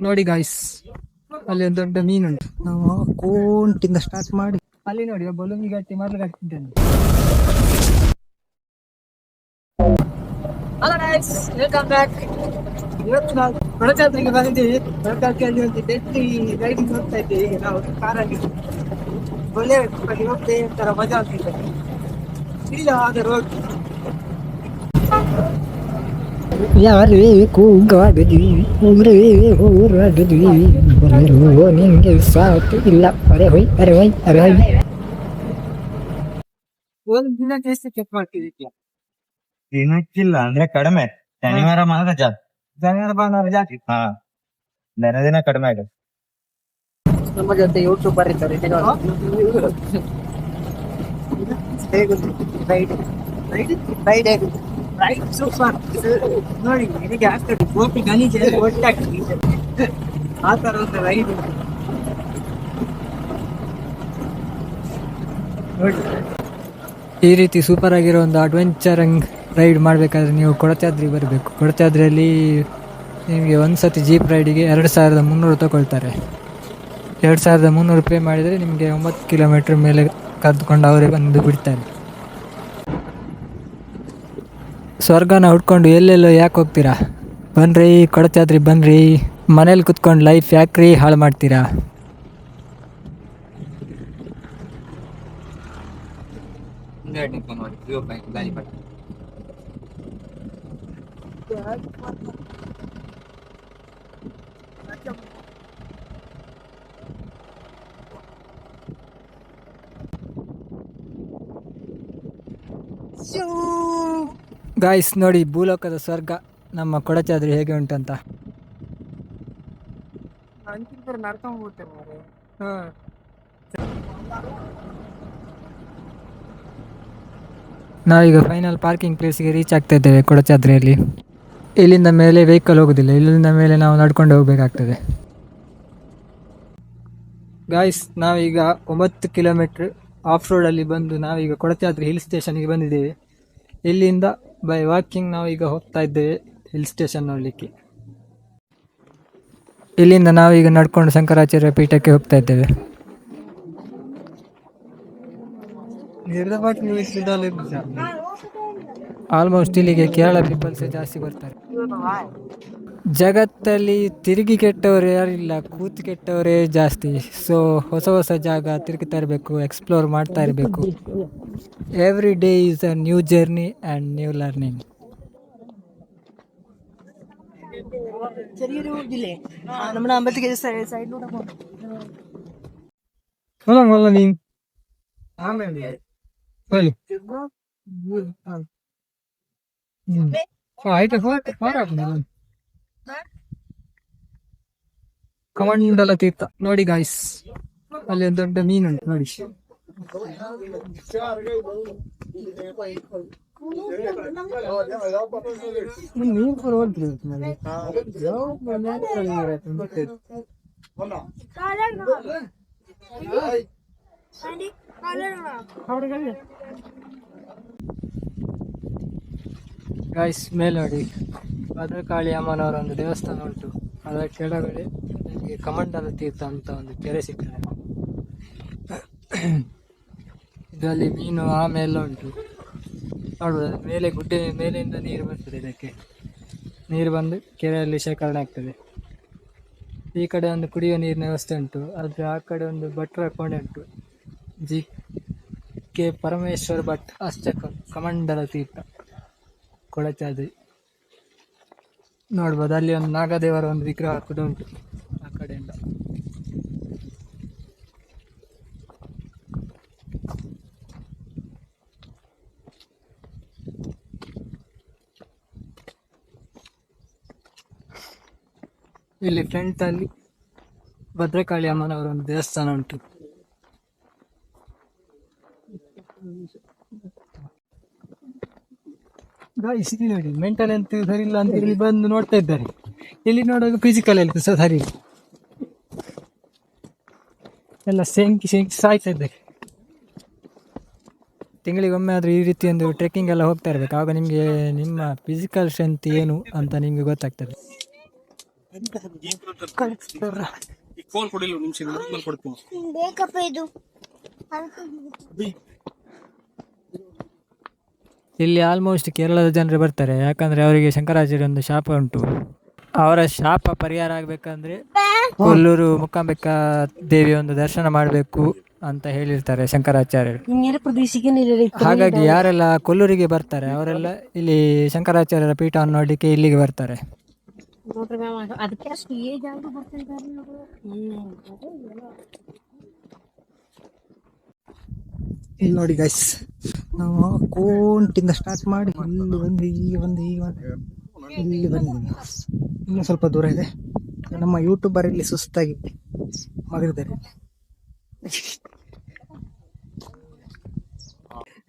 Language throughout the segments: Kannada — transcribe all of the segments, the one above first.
ನೋಡಿ ಗಾಯ್ಸ್, ಅಲ್ಲಿ ಒಂದು ದೊಡ್ಡ ಮೀನುಂಟು. ನಾವು ಕೋಂಟಿಂದ ಸ್ಟಾರ್ಟ್ ಮಾಡಿ ಅಲ್ಲಿ ನೋಡಿ ಬಲೂನ್ ಗಟ್ಟಿ ಮೊದಲು ಕಟ್ಟಿದ್ದೇನೆ. Hello guys, welcome back. ಇವತ್ತು ನಾವು ಕೊಡಚಾದ್ರಿಗೆ ಬಂದಿದ್ದೀವಿ. ಕೊಡಚಾದ್ರಿಯಲ್ಲಿ ಒಂದು ಡೆಡ್ಲಿ ರೈಡಿಂಗ್ ಹೋಗ್ತಾ ಇದ್ದೀವಿ. ಈಗ ನಾವು ಕಾರಲ್ಲಿ ಒಳ್ಳೆ ಹೋಗ್ತೇ ಒಂಥರ ಮಜಾ ಆಗ್ತಿದೆ. ಇಲ್ಲ ಆದ ರೋಡ್ ಯಾರೇ ಕೂಗಾಡಿದ್ವಿ ಊರೇ ಹೋರಾಡಿದ್ವಿ ಬರೋ ನಿಂಗೆ ಸಾಕು ಇಲ್ಲ. ಅರೆ ಹೊಯ್ ಅರೆ ಹೊಯ್ ಅರೆ ಹೊಯ್. ಒಂದು ದಿನ ಜಾಸ್ತಿ ಚೆಕ್ ಮಾಡ್ತಿದ್ವಿ. ದಿನಕ್ಕಿಲ್ಲ ಅಂದ್ರೆ ಕಡಿಮೆ. ಶನಿವಾರ ಮಾತ್ರ ಜಾಸ್ತಿ. ಶನಿವಾರ ಭಾನುವಾರ ಜಾಸ್ತಿ. ಹಾ, ದಿನ ಕಡಿಮೆ ಆಗುತ್ತೆ. ನಮ್ಮ ಜೊತೆ ಯೂಟ್ಯೂಬರ್ ಇದ್ದಾರೆ. ರೈಟ್ ಸೂಪರ್ ನೋಡಿ. ನಿಮಗೆ ಆಗ್ತದೆ ಗೋಪಿ ಗಣೇಶ ಒಟ್ಟಾಗ್ತದೆ ಆ ತರ ಒಂದು ರೈಡ್ ನೋಡಿ. ಈ ರೀತಿ ಸೂಪರ್ ಆಗಿರೋ ಒಂದು ಅಡ್ವೆಂಚರಿಂಗ್ ರೈಡ್ ಮಾಡಬೇಕಾದ್ರೆ ನೀವು ಕೊಡಚಾದ್ರಿ ಬರಬೇಕು. ಕೊಡಚಾದ್ರಿಯಲ್ಲಿ ನಿಮಗೆ ಒಂದು ಸತಿ ಜೀಪ್ ರೈಡಿಗೆ 2300 ತಗೊಳ್ತಾರೆ. 2300 ಪೇ ಮಾಡಿದರೆ ನಿಮಗೆ 9 ಕಿಲೋಮೀಟ್ರ್ ಮೇಲೆ ಕರೆದುಕೊಂಡು ಅವರೇ ಬಂದು ಬಿಡ್ತಾರೆ. ಸ್ವರ್ಗನ ಹುಡ್ಕೊಂಡು ಎಲ್ಲೆಲ್ಲೋ ಯಾಕೆ ಹೋಗ್ತೀರಾ? ಬನ್ನಿರಿ ಕೊಡಚಾದ್ರಿ ಬನ್ನಿರಿ. ಮನೇಲಿ ಕುತ್ಕೊಂಡು ಲೈಫ್ ಯಾಕ್ರಿ ಹಾಳು ಮಾಡ್ತೀರಾ? ಗಾಯ್ಸ್ ನೋಡಿ, ಭೂಲೋಕದ ಸ್ವರ್ಗ ನಮ್ಮ ಕೊಡಚಾದ್ರಿ ಹೇಗೆ ಉಂಟಂತ. ನಾವೀಗ ಫೈನಲ್ ಪಾರ್ಕಿಂಗ್ ಪ್ಲೇಸ್ಗೆ ರೀಚ್ ಆಗ್ತಾ ಇದ್ದೇವೆ ಕೊಡಚಾದ್ರಿಯಲ್ಲಿ. ಇಲ್ಲಿಂದ ಮೇಲೆ ವೆಹಿಕಲ್ ಹೋಗೋದಿಲ್ಲ, ಇಲ್ಲಿಂದ ಮೇಲೆ ನಾವು ನಡ್ಕೊಂಡು ಹೋಗಬೇಕಾಗ್ತದೆ. ಗಾಯ್ಸ್, ನಾವೀಗ 9 ಕಿಲೋಮೀಟ್ರ್ ಆಫ್ ರೋಡಲ್ಲಿ ಬಂದು ನಾವೀಗ ಕೊಡಚಾದ್ರಿ ಹಿಲ್ ಸ್ಟೇಷನ್ಗೆ ಬಂದಿದ್ದೇವೆ. ಇಲ್ಲಿಂದ ಬೈ ವಾಕಿಂಗ್ ನಾವೀಗ ಹೋಗ್ತಾ ಇದ್ದೇವೆ ಹಿಲ್ ಸ್ಟೇಷನ್ ನೋಡಲಿಕ್ಕೆ. ಇಲ್ಲಿಂದ ನಾವೀಗ ನಡ್ಕೊಂಡು ಶಂಕರಾಚಾರ್ಯ ಪೀಠಕ್ಕೆ ಹೋಗ್ತಾ ಇದ್ದೇವೆ. ಆಲ್ಮೋಸ್ಟ್ ಇಲ್ಲಿಗೆ ಕೇರಳ ಪೀಪಲ್ಸೇ ಜಾಸ್ತಿ ಬರ್ತಾರೆ. ಜಗತ್ತಲ್ಲಿ ತಿರುಗಿ ಕೆಟ್ಟವರು ಯಾರಿಲ್ಲ, ಕೂತು ಕೆಟ್ಟವರೇ ಜಾಸ್ತಿ. ಸೊ ಹೊಸ ಹೊಸ ಜಾಗ ತಿರುಗ್ತಾ ಇರಬೇಕು, ಎಕ್ಸ್ಪ್ಲೋರ್ ಮಾಡ್ತಾ ಇರಬೇಕು. Every day is a new journey and new learning. ಕಮಂಡಲ ತೀರ್ಥ ನೋಡಿ ಗಾಯ್ಸ್, ಅಲ್ಲಿ ಒಂದು ದೊಡ್ಡ ಮೀನುಂಟು ನೋಡಿ. ಗಾಯ್ಸ್ ಮೇಲೆ ನೋಡಿ, ಭದ್ರಕಾಳಿ ಅಮ್ಮನವರ ಒಂದು ದೇವಸ್ಥಾನ ಉಂಟು. ಅದರ ಕೆಳಗಡೆ ನಿಮಗೆ ಕಮಂಡಲ ತೀರ್ಥ ಅಂತ ಒಂದು ಕೆರೆ ಸಿಗ್ತದೆ. ಇದರಲ್ಲಿ ಮೀನು ಆಮೆ ಎಲ್ಲ ಉಂಟು ನೋಡ್ಬೋದು. ಮೇಲೆ ಗುಡ್ಡೆ ಮೇಲೆಯಿಂದ ನೀರು ಬರ್ತದೆ. ಇದಕ್ಕೆ ನೀರು ಬಂದು ಕೆರೆಯಲ್ಲಿ ಶೇಖರಣೆ ಆಗ್ತದೆ. ಈ ಕಡೆ ಒಂದು ಕುಡಿಯುವ ನೀರಿನ ವ್ಯವಸ್ಥೆ ಉಂಟು. ಆದರೆ ಆ ಕಡೆ ಒಂದು ಭಟ್ರ ಕೋಣೆ ಉಂಟು. ಜಿ.ಕೆ. ಪರಮೇಶ್ವರ್ ಭಟ್ ಅರ್ಚಕ, ಕಮಂಡಲ ತೀರ್ಥ, ಕೊಡಚಾದ್ರಿ ನೋಡ್ಬೋದು. ಅಲ್ಲಿ ಒಂದು ನಾಗದೇವರ ಒಂದು ವಿಗ್ರಹ ಕೂಡ ಉಂಟು ಆ ಕಡೆಯಿಂದ. ಇಲ್ಲಿ ಫ್ರಂಟ್ ಅಲ್ಲಿ ಭದ್ರಕಾಳಿ ಅಮ್ಮನವರ ಒಂದು ದೇವಸ್ಥಾನ ಉಂಟು. ಗಾಯ್ಸ್ ಇಲ್ಲಿ ನೋಡಿ, ಮೆಂಟಲ್ ಹೆಲ್ತ್ ಸರಿ ಇಲ್ಲ ಅಂತ ಇಲ್ಲಿ ಬಂದು ನೋಡ್ತಾ ಇದ್ದಾರೆ. ಇಲ್ಲಿ ನೋಡುವಾಗ ಫಿಸಿಕಲ್ ಹೆಲ್ತ್ ಸಹ ಸರಿ ಇಲ್ಲ, ಎಲ್ಲ ಸೆಂಕಿ ಸಾಯ್ತಾ ಇದ್ದಾರೆ. ತಿಂಗಳಿಗೊಮ್ಮೆ ಆದರೂ ಈ ರೀತಿ ಒಂದು ಟ್ರೆಕ್ಕಿಂಗ್ ಎಲ್ಲ ಹೋಗ್ತಾ ಇರಬೇಕು. ಆಗ ನಿಮಗೆ ನಿಮ್ಮ ಫಿಸಿಕಲ್ ಸ್ಟ್ರೆಂತ್ ಏನು ಅಂತ ನಿಮಗೆ ಗೊತ್ತಾಗ್ತದೆ. ಈ ಫೋನ್ ಕೊಡಿಲ್ಲ ನಿಮಿಷ ಕೊಡ್ತೀನಿ. ಬೇಕಪ್ಪ ಇದು. ಇಲ್ಲಿ ಆಲ್ಮೋಸ್ಟ್ ಕೇರಳದ ಜನರು ಬರ್ತಾರೆ, ಯಾಕಂದರೆ ಅವರಿಗೆ ಶಂಕರಾಚಾರ್ಯ ಒಂದು ಶಾಪ ಉಂಟು. ಅವರ ಶಾಪ ಪರಿಹಾರ ಆಗಬೇಕಂದ್ರೆ ಕೊಲ್ಲೂರು ಮೂಕಾಂಬಿಕಾ ದೇವಿಯ ಒಂದು ದರ್ಶನ ಮಾಡಬೇಕು ಅಂತ ಹೇಳಿರ್ತಾರೆ ಶಂಕರಾಚಾರ್ಯರು. ಹಾಗಾಗಿ ಯಾರೆಲ್ಲ ಕೊಲ್ಲೂರಿಗೆ ಬರ್ತಾರೆ ಅವರೆಲ್ಲ ಇಲ್ಲಿ ಶಂಕರಾಚಾರ್ಯರ ಪೀಠವನ್ನು ನೋಡಲಿಕ್ಕೆ ಇಲ್ಲಿಗೆ ಬರ್ತಾರೆ. ಇಲ್ಲಿ ನೋಡಿ ಗೈಸ್, ನಾವು ಕೋಂಟಿಂದ ಸ್ಟಾರ್ಟ್ ಮಾಡಿ ಇಲ್ಲಿ ಬಂದು ಇಲ್ಲಿ ಬಂದಿದ್ದೀವಿ. ಇನ್ನೂ ಸ್ವಲ್ಪ ದೂರ ಇದೆ. ನಮ್ಮ ಯೂಟ್ಯೂಬರ್ ಇಲ್ಲಿ ಸುಸ್ತಾಗಿ ಮಗಿದ್ದಾರೆ.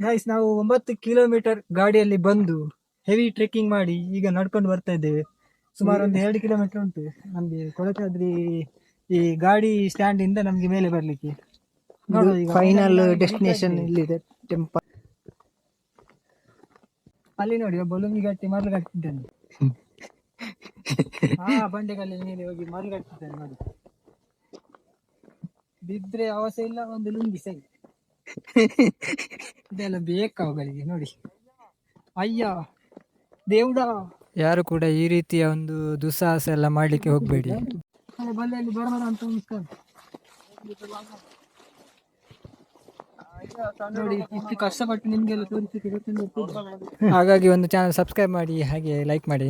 ಗೈಸ್, ನಾವು 9 ಕಿಲೋಮೀಟರ್ ಗಾಡಿಯಲ್ಲಿ ಬಂದು ಹೆವಿ ಟ್ರೆಕ್ಕಿಂಗ್ ಮಾಡಿ ಈಗ ನಡ್ಕೊಂಡು ಬರ್ತಾ ಇದ್ದೇವೆ. ಸುಮಾರು ಒಂದು 2 ಕಿಲೋಮೀಟರ್ ಉಂಟು ನಮಗೆ ಕೊಡಚಾದ್ರಿ ಈ ಗಾಡಿ ಸ್ಟ್ಯಾಂಡ್ ಇಂದ ನಮ್ಗೆ ಮೇಲೆ ಬರ್ಲಿಕ್ಕೆ. ಫೈನಲ್ ಡೆಸ್ಟಿನೇಷನ್ ಇಲ್ಲಿದೆ, ಟೆಂಪಲ್. ಅಲ್ಲಿ ನೋಡಿ ಒಬ್ಬ ಲುಂಗಿಗಟ್ಟಿ ಮರಳುಗಟ್ಟಿದ್ದಾನೆ. ಬಂಡೆಗಲ್ಲಿ ಮೇಲೆ ಹೋಗಿ ಮರಳುಗಟ್ಟಿದ್ದಾನೆ ನೋಡಿ. ಬಿದ್ರೆ ಅವಸ ಇಲ್ಲ, ಒಂದು ಲುಂಗಿ ಸೈ ಇದೆಲ್ಲ ಬೇಕಾ ಅವುಗಳಿಗೆ ನೋಡಿ. ಅಯ್ಯ ದೇವ್ಡ, ಯಾರು ಕೂಡ ಈ ರೀತಿಯ ಒಂದು ದುಸ್ಸಾಹಸ ಎಲ್ಲ ಮಾಡಲಿಕ್ಕೆ ಹೋಗಬೇಡಿ. ಬಂದಲ್ಲಿ ಬರೋಣ ಅಂತ ನೋಡಿ. ಇಷ್ಟು ಕಷ್ಟಪಟ್ಟು ನಿಮ್ಗೆಲ್ಲ ತೋರಿಸಲಿಕ್ಕೆ ಗೊತ್ತಿಲ್ಲ. ಹಾಗಾಗಿ ಒಂದು ಚಾನಲ್ ಸಬ್ಸ್ಕ್ರೈಬ್ ಮಾಡಿ, ಹಾಗೆ ಲೈಕ್ ಮಾಡಿ.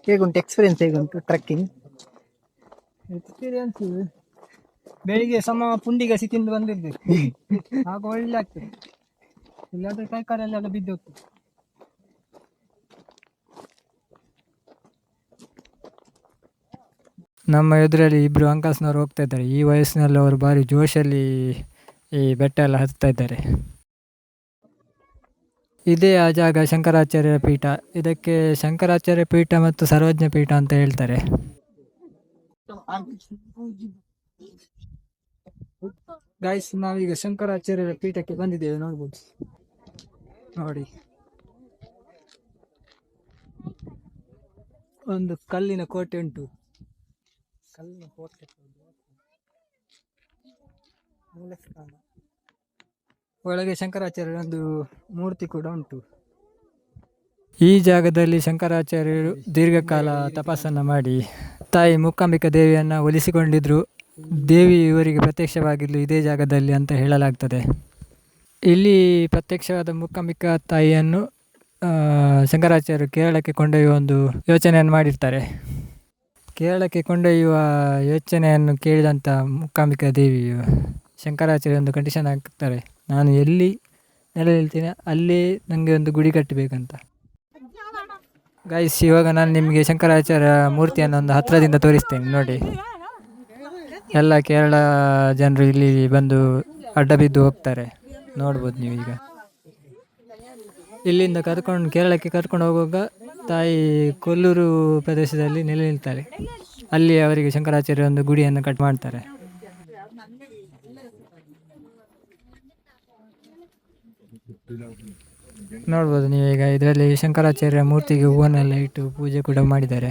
ಹೇಗುಂಟು ಎಕ್ಸ್ಪೀರಿಯನ್ಸ್, ಹೇಗುಂಟು ಟ್ರೆಕ್ಕಿಂಗ್ ಎಕ್ಸ್ಪೀರಿಯನ್ಸ್? ಬೆಳಿಗ್ಗೆ ಪುಂಡಿಗಸಿ ತಿಂದು ಬಂದಿರ್ಬೇಕು, ಆಗ ಒಳ್ಳೆ ಆಗ್ತದೆ. ಇಲ್ಲಾಂದ್ರೆ ಕೈ ಕಾಲೆಲ್ಲ ಬಿದ್ದು ಹೋಗ್ತದೆ. ನಮ್ಮ ಎದುರಲ್ಲಿ ಇಬ್ಬರು ಅಂಕಲ್ಸ್ನವ್ರು ಹೋಗ್ತಾ ಇದ್ದಾರೆ. ಈ ವಯಸ್ಸಿನಲ್ಲಿ ಅವರು ಭಾರಿ ಜೋಶಲ್ಲಿ ಈ ಬೆಟ್ಟ ಎಲ್ಲ ಹತ್ತಾ ಇದ್ದಾರೆ. ಇದೇ ಆ ಜಾಗ ಶಂಕರಾಚಾರ್ಯ ಪೀಠ. ಇದಕ್ಕೆ ಶಂಕರಾಚಾರ್ಯ ಪೀಠ ಮತ್ತು ಸರ್ವಜ್ಞ ಪೀಠ ಅಂತ ಹೇಳ್ತಾರೆ. ಗೈಸ್, ನಾವೀಗ ಶಂಕರಾಚಾರ್ಯರ ಪೀಠಕ್ಕೆ ಬಂದಿದ್ದೇವೆ. ನೋಡ್ಬೋದು ನೋಡಿ, ಒಂದು ಕಲ್ಲಿನ ಕೋಟೆ ಉಂಟು. ಕಲ್ಲಿನ ಕೋಟೆ ಒಳಗೆ ಶಂಕರಾಚಾರ್ಯರ ಒಂದು ಮೂರ್ತಿ ಕೂಡ ಉಂಟು. ಈ ಜಾಗದಲ್ಲಿ ಶಂಕರಾಚಾರ್ಯರು ದೀರ್ಘಕಾಲ ತಪಸ್ಸನ್ನು ಮಾಡಿ ತಾಯಿ ಮೂಕಾಂಬಿಕಾ ದೇವಿಯನ್ನು ಒಲಿಸಿಕೊಂಡಿದ್ರು. ದೇವಿ ಇವರಿಗೆ ಪ್ರತ್ಯಕ್ಷವಾಗಿದ್ಲು ಇದೇ ಜಾಗದಲ್ಲಿ ಅಂತ ಹೇಳಲಾಗ್ತದೆ. ಇಲ್ಲಿ ಪ್ರತ್ಯಕ್ಷವಾದ ಮೂಕಾಂಬಿಕಾ ತಾಯಿಯನ್ನು ಶಂಕರಾಚಾರ್ಯರು ಕೇರಳಕ್ಕೆ ಕೊಂಡೊಯ್ಯುವ ಒಂದು ಯೋಚನೆಯನ್ನು ಮಾಡಿರ್ತಾರೆ. ಕೇರಳಕ್ಕೆ ಕೊಂಡೊಯ್ಯುವ ಯೋಚನೆಯನ್ನು ಕೇಳಿದಂಥ ಮೂಕಾಂಬಿಕಾ ದೇವಿಯು ಶಂಕರಾಚಾರ್ಯ ಒಂದು ಕಂಡೀಷನ್ ಹಾಕ್ತಾರೆ, ನಾನು ಎಲ್ಲಿ ನೆಲೆ ನಿಲ್ತೀನಿ ಅಲ್ಲೇ ನನಗೆ ಒಂದು ಗುಡಿ ಕಟ್ಟಬೇಕಂತ. ಗೈಸ್, ಇವಾಗ ನಾನು ನಿಮಗೆ ಶಂಕರಾಚಾರ್ಯ ಮೂರ್ತಿಯನ್ನು ಒಂದು ಹತ್ತಿರದಿಂದ ತೋರಿಸ್ತೇನೆ ನೋಡಿ. ಎಲ್ಲ ಕೇರಳ ಜನರು ಇಲ್ಲಿ ಬಂದು ಅಡ್ಡ ಬಿದ್ದು ಹೋಗ್ತಾರೆ, ನೋಡ್ಬೋದು ನೀವು. ಈಗ ಇಲ್ಲಿಂದ ಕೇರಳಕ್ಕೆ ಕರ್ಕೊಂಡು ಹೋಗುವಾಗ ತಾಯಿ ಕೊಲ್ಲೂರು ಪ್ರದೇಶದಲ್ಲಿ ನೆಲೆ ನಿಲ್ತಾರೆ. ಅಲ್ಲಿ ಅವರಿಗೆ ಶಂಕರಾಚಾರ್ಯ ಒಂದು ಗುಡಿಯನ್ನು ಕಟ್ ಮಾಡ್ತಾರೆ. ನೋಡ್ಬೋದು ನೀವೀಗ. ಇದರಲ್ಲಿ ಶಂಕರಾಚಾರ್ಯ ಮೂರ್ತಿಗೆ ಹೂವನ್ನೆಲ್ಲ ಇಟ್ಟು ಪೂಜೆ ಕೂಡ ಮಾಡಿದ್ದಾರೆ.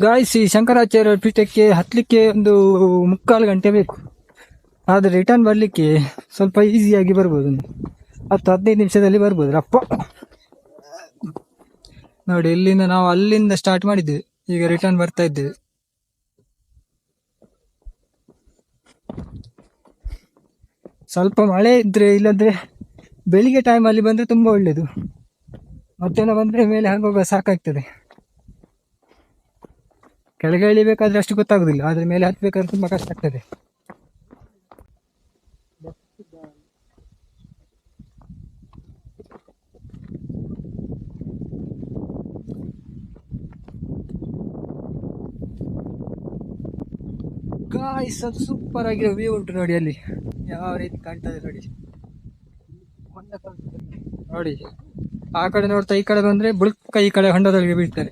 ಗಾಯ್ಸ್, ಈ ಶಂಕರಾಚಾರ್ಯ ಪೀಠಕ್ಕೆ ಹತ್ತಲಿಕ್ಕೆ ಒಂದು 3/4 ಗಂಟೆ ಬೇಕು. ಆದರೆ ರಿಟರ್ನ್ ಬರಲಿಕ್ಕೆ ಸ್ವಲ್ಪ ಈಸಿಯಾಗಿ ಬರ್ಬೋದು, 10-15 ನಿಮಿಷದಲ್ಲಿ ಬರ್ಬೋದು. ರಪ್ಪ ನೋಡಿ, ಇಲ್ಲಿಂದ ನಾವು ಅಲ್ಲಿಂದ ಸ್ಟಾರ್ಟ್ ಮಾಡಿದ್ದೇವೆ, ಈಗ ರಿಟರ್ನ್ ಬರ್ತಾ ಇದ್ದೇವೆ. ಸ್ವಲ್ಪ ಮಳೆ ಇದ್ರೆ, ಇಲ್ಲದ್ರೆ ಬೆಳಿಗ್ಗೆ ಟೈಮಲ್ಲಿ ಬಂದರೆ ತುಂಬ ಒಳ್ಳೆಯದು. ಮಧ್ಯಾಹ್ನ ಬಂದರೆ ಮೇಲೆ ಹೋಗುವಾಗ ಸಾಕಾಗ್ತದೆ. ಕೆಳಗೆ ಇಳಿಬೇಕಾದ್ರೆ ಅಷ್ಟು ಗೊತ್ತಾಗೋದಿಲ್ಲ, ಆದರೆ ಮೇಲೆ ಹತ್ತಬೇಕಾದ್ರೆ ತುಂಬ ಕಷ್ಟ ಆಗ್ತದೆ. ಗಾಯ್ಸ್, ಅದು ಸೂಪರ್ ಆಗಿರೋ ವ್ಯೂ ಉಂಟು ನೋಡಿ. ಅಲ್ಲಿ ಯಾವ ರೀತಿ ಕಾಣ್ತದೆ ನೋಡಿ. ನೋಡಿ, ಆ ಕಡೆ ನೋಡ್ತಾ ಈ ಕಡೆ ಬಂದ್ರೆ ಬುಳ್ಕ ಈ ಕಡೆ ಹೊಂಡದೊಳಗೆ ಬೀಳ್ತಾರೆ.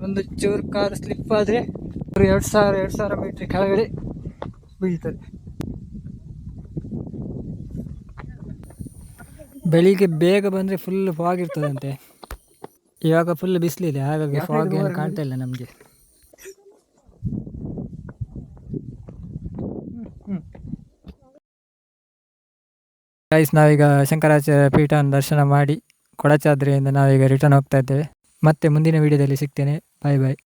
ಒಂದು ಚೂರು ಕಾರ್ ಸ್ಲಿಪ್ ಆದ್ರೆ 2,000 ಮೀಟರ್ ಕೆಳಗಡೆ ಬೀಳ್ತಾರೆ. ಬೆಳಿಗ್ಗೆ ಬೇಗ ಬಂದರೆ ಫುಲ್ ಫಾಗ್ ಇರ್ತದಂತೆ. ಇವಾಗ ಫುಲ್ ಬಿಸಿಲಿದೆ, ಹಾಗಾಗಿ ಫಾಗ್ ಏನು ಕಾಣ್ತಾ ಇಲ್ಲ ನಮಗೆ. ಗೈಸ್, ನಾವೀಗ ಶಂಕರಾಚಾರ್ಯ ಪೀಠವನ್ನು ದರ್ಶನ ಮಾಡಿ ಕೊಡಚಾದ್ರಿಯಿಂದ ನಾವೀಗ ರಿಟರ್ನ್ ಹೋಗ್ತಾ ಇದ್ದೇವೆ. ಮತ್ತೆ ಮುಂದಿನ ವಿಡಿಯೋದಲ್ಲಿ ಸಿಗ್ತೇನೆ. ಬಾಯ್ ಬಾಯ್.